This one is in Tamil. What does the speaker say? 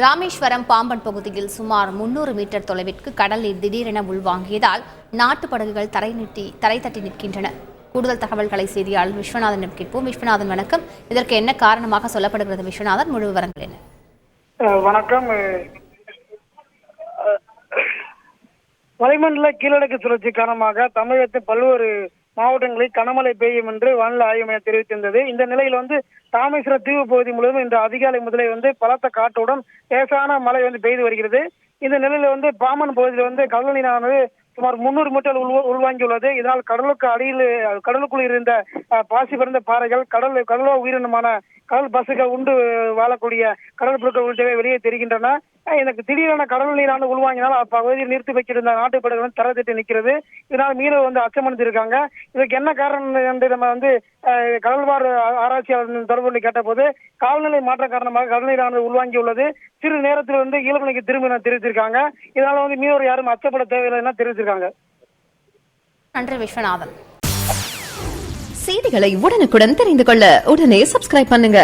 ராமேஸ்வரம் பாம்பன் பகுதியில் சுமார் 300 மீட்டர் தொலைவிற்கு கடல் நீர் திடீரென உள்வாங்கியதால் நாட்டு படகுகள் தரை தட்டி நிற்கின்றன. கூடுதல் தகவல்களை செய்தியாளர் விஸ்வநாதன் கேட்போம். விஸ்வநாதன், வணக்கம். இதற்கு என்ன காரணமாக சொல்லப்படுகிறது? விஸ்வநாதன், முழு விவரங்கள் என்ன? வணக்கம். வளிமண்டல கீழடுக்கு சுழற்சி காரணமாக தமிழகத்தின் பல்வேறு மாவட்டங்களில் கனமழை பெய்யும் என்று வானிலை ஆய்வு மையம் தெரிவித்திருந்தது. இந்த நிலையில் ராமேஸ்வரம் தீவு பகுதி முழுவதும் இன்று அதிகாலை முதலே பலத்த காற்றுடன் லேசான மழை பெய்து வருகிறது. இந்த நிலையில பாம்பன் பகுதியில் கடல் நீரானது சுமார் 300 மீட்டர் உள்வாங்கியுள்ளது. இதனால் கடலுக்குள் இருந்த பாசி பறந்த பாறைகள், கடலோ உயிரினமான கடல் பசுகள் உண்டு வாழக்கூடிய கடல் புழுக்கள் உள்ளிட்டவை வெளியே தெரிகின்றன. எனக்கு திடீரென கடல் நீரான உள்வாங்கினால் அப்பகுதியில் நிறுத்தி வைத்திருந்த நாட்டு படகுகள் தரை தட்டி நிற்கிறது. இதனால் மீனவர் அச்சமடைந்திருக்காங்க. இதுக்கு என்ன காரணம் என்று நம்ம கடல்வார் ஆராய்ச்சியாளர் தொடர்பு கொண்டு கேட்டபோது காலநிலை மாற்றம் காரணமாக கடல் நீரானது உள்வாங்கியுள்ளது. சிறு நேரத்தில் இயல்புநிலைக்கு திரும்பி தெரிவித்திருக்காங்க. இதனால மீனவர் யாரும் அச்சப்பட தேவையில்லை என தெரிவித்திருக்காங்க. நன்றி விஸ்வநாதன். செய்திகளை உடனுக்குடன் தெரிந்து கொள்ள உடனே சப்ஸ்கிரைப் பண்ணுங்க.